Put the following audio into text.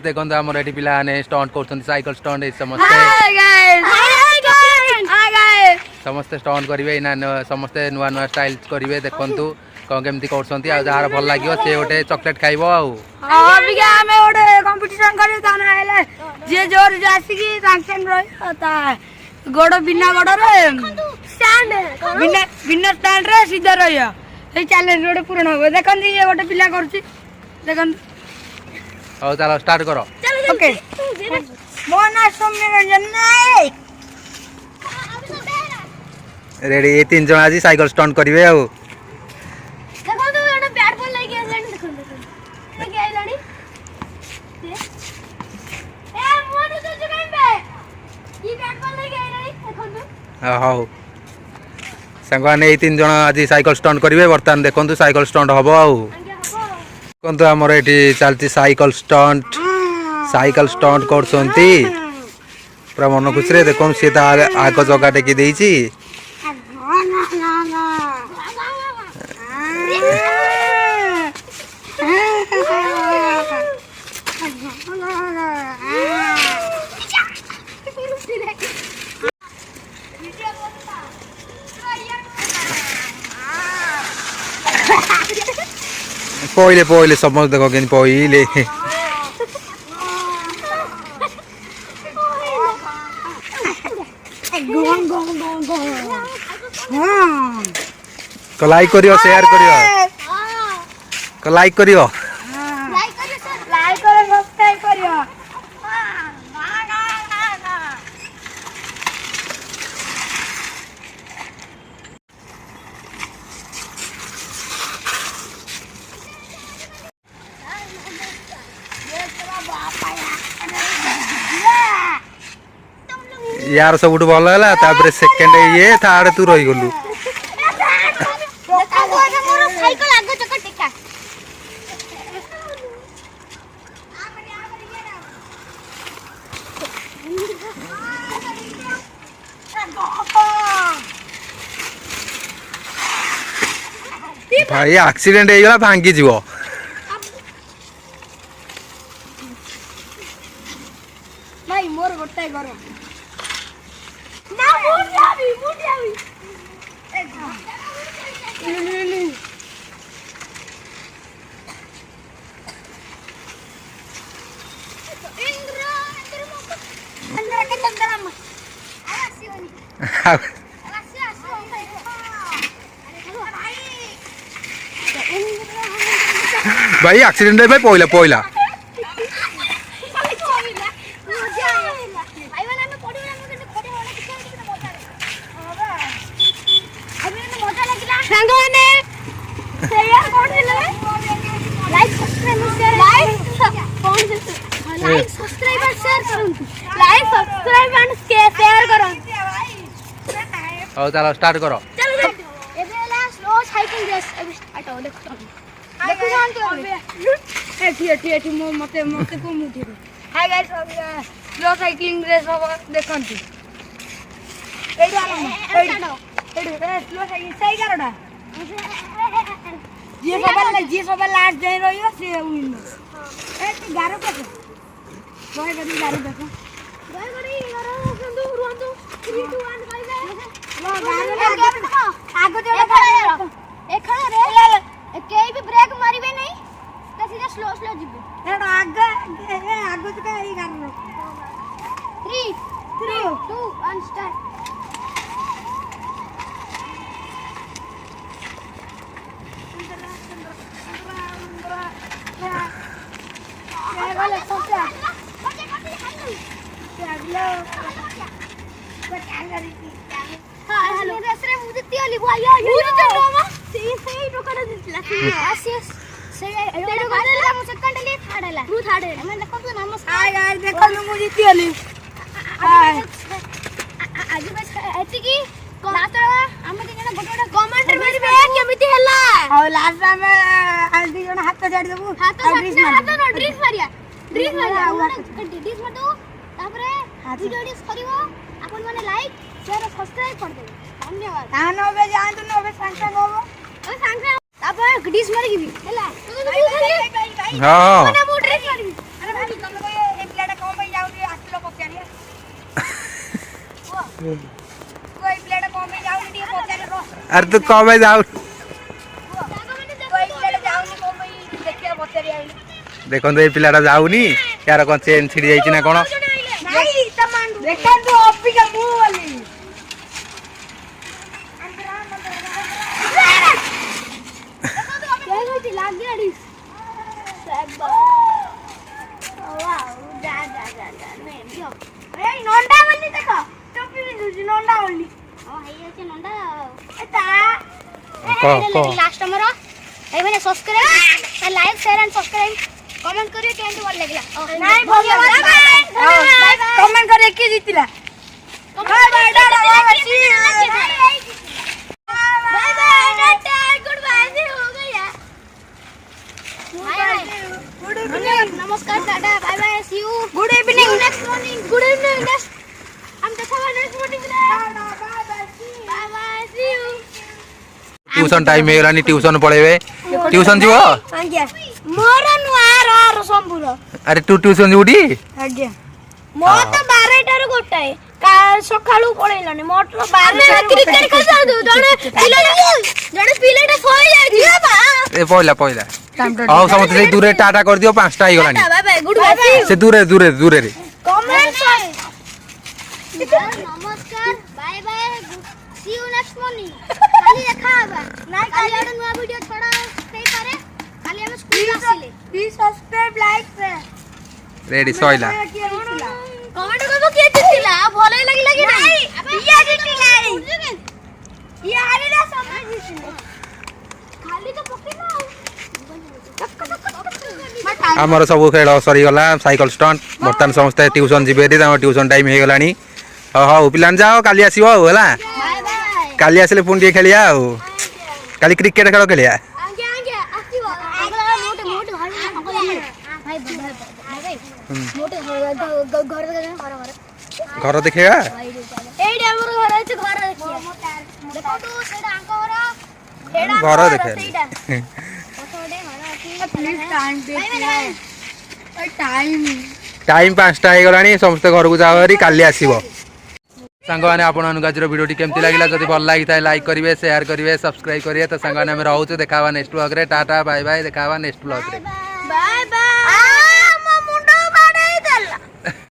देखो आमर ये पिला स्टंट कर साइकिल स्टंट समस्ते समस्ते स्टंट करेंगे समस्ते नुआ नुआ स्टाइल करेंगे देखु कौन केमती कर जार भल लगे सी गोटे चॉकलेट खाइब गोड़ बिना गोड़ बिना स्टैंड रे सीधा रही चैलेंज गोटे पूर्ण हम देखते ये गोटे पिला कर चलो स्टार्ट करो ओके मो ना सौम्य रंजन नायक रेडी ये 3 जन आज साइकिल स्टंट करेंगे आउ देखो तो एटा बैट बॉल लागी आइलानी देखो लागी आइलानी ए मोनू तो जगह पे ई बैट बॉल लागी आइलानी देखो तो हां संग ने 3 जन आज साइकिल स्टंट करेंगे बर्तमान देखो साइकिल स्टंट हम आउ देखो आमर ये चलती साइकिल स्टंट कर पूरा मन खुशी देखो सी तो आग जगह टेकी देची पहिले पहिले समझ देखो कि पहिले लाइक करियो शेयर करियो लाइक करियो सब्सक्राइब करियो यार सब भल है सेकेंड ये थर्ड तू रही गलु भाई एक्सीडेंट हो भांगी जीव भाई मोर गोटे घर ना मुझे अंदर के अंदर हम आवासी होनी भाई एक्सीडेंट है भाई पहला पहला चलो स्टार्ट करो स्लो साइकिल रेस हटाओ देखो देखो एठी मते मते को मुठी hi guys slow cycling race हो देखंती एडी आलो एडी स्लो साइकिल सही करडा जे सब लास्ट दे रहियो से विन ए गारो के गय गरी गारो देखो गारो संदू रुंदू 3 2 1 कहबे लो गारो आगो जोड़ा एखड़ा रे केई भी ब्रेक मारिबे नहीं तो सीधा स्लो स्लो जिबे एडा आगो तो कई गारो 3 2 1 स्टार्ट हेलो रेसरे मुझे तियाली भाई मुझे तो नोमा सही टोकरा दिला यस सही तेरे को देला मु सेकंड ले थाडेला तू थाडे मैं देखो तो नमस्कार हाय गाइस देखो नु मुझे तियाली हाय आज बस एति की लास्ट हम के जण गोटोडा कमेंट मारिबे केमिति हला और लास्ट टाइम आज दी जण हाथ छाड़ देबू हाथ नो ड्रिंक मारिया ड्रिंक मार दो तापरे वीडियो करिवो अपन माने लाइक शेयर सब्सक्राइब कर दे धन्यवाद तानो बे जान तू नबे संग होबो ओ संग तापर डिस मार गिबी हला हां माने मु ड्रिंक मारबी अरे भाई कोई प्लेट कम में जाऊनी ଟିକେ ପଚାରେ ର अरे तू कब जाऊ कोई प्लेट जाऊनी कम में ଦେଖିଆ ପଚାରି ଆଇଲି देखो ये पिलाटा जाऊनी यार कौन चेन छिड़ी जाइछि ना कोन नहीं तमांडू देखा तू ऑफी का मुंह वाली क्या होती लाग गया डिस वाओ जा जा जा जा नहीं दियो ए नंडा वाली देखो टोपी भी दूजी नंडा वाली हां हे আছে नंडा एता को लास्ट हमरो ए मैंने subscribe like share and subscribe comment करिए केंट भल लागला नहीं भल कमेंट करे के जीतिला बाय बाय डाडा bye see bye bye tata goodbye से हो गया गुड इवनिंग नमस्कार tata bye bye see you good evening next morning good evening next हम देखा next morning bye bye see you tuition time हे गलानी ट्यूशन पढेबे ट्यूशन जीवो आज्ञा मोर नुआर आर संपूर्ण अरे तू ट्यूशन जीवडी आज्ञा मोर तो 12 टारू गोटाए का सकाळू पळेलानी मोर तो 12 क्रिकेट खेलता जने पिलेटा सोई जाई बा ए पहिला हां समझते से दूरे टाटा कर दियो 5टा हे गलानी बाय बाय गुड बाय से दूरे रे कमेंट नमस्कार bye bye see you next morning खाली देखा बा नहीं खाली और नया वीडियो छोड़ा सही करे खाली हम स्कूल आसिले प्लीज सब्सक्राइब लाइक से रेडी सोइला कमेंट करबो के जितिला भले लागि लागि नहीं ये जितिला ये हारिला समय जितिला खाली तो पकेना आमर सब खेल सरी गला साइकिल स्टंट बर्तमान समस्त ट्यूशन जीवे ट्यूशन टाइम हे गलानी हां पिलान जाओ काली आसीबो होला बाय बाय काली आसले पुणी टे खेलिया काली क्रिकेट खेल खेलिया आगे आगे आसीबो अगला मोटे मोटे घर भाई भाई मोटे घर घर देखेगा एडी हमर घर अछि घर देखिए देखो तू सेडा अंक घर सेडा घर देखे प्लीज टाइम दे टाइम टाइम 5टा हे गलानी समस्त घर को जाओ हरी काली आसीबो सांग माने आपण अनुगाजर वीडियो टी केमति लागिला जदि भल लागि ताय लाइक करिवे शेयर करिवे सब्सक्राइब करिवे तो सांग माने हम रहउछु देखावा नेक्स्ट व्लॉग रे टाटा बाय बाय देखावा नेक्स्ट व्लॉग रे बाय बाय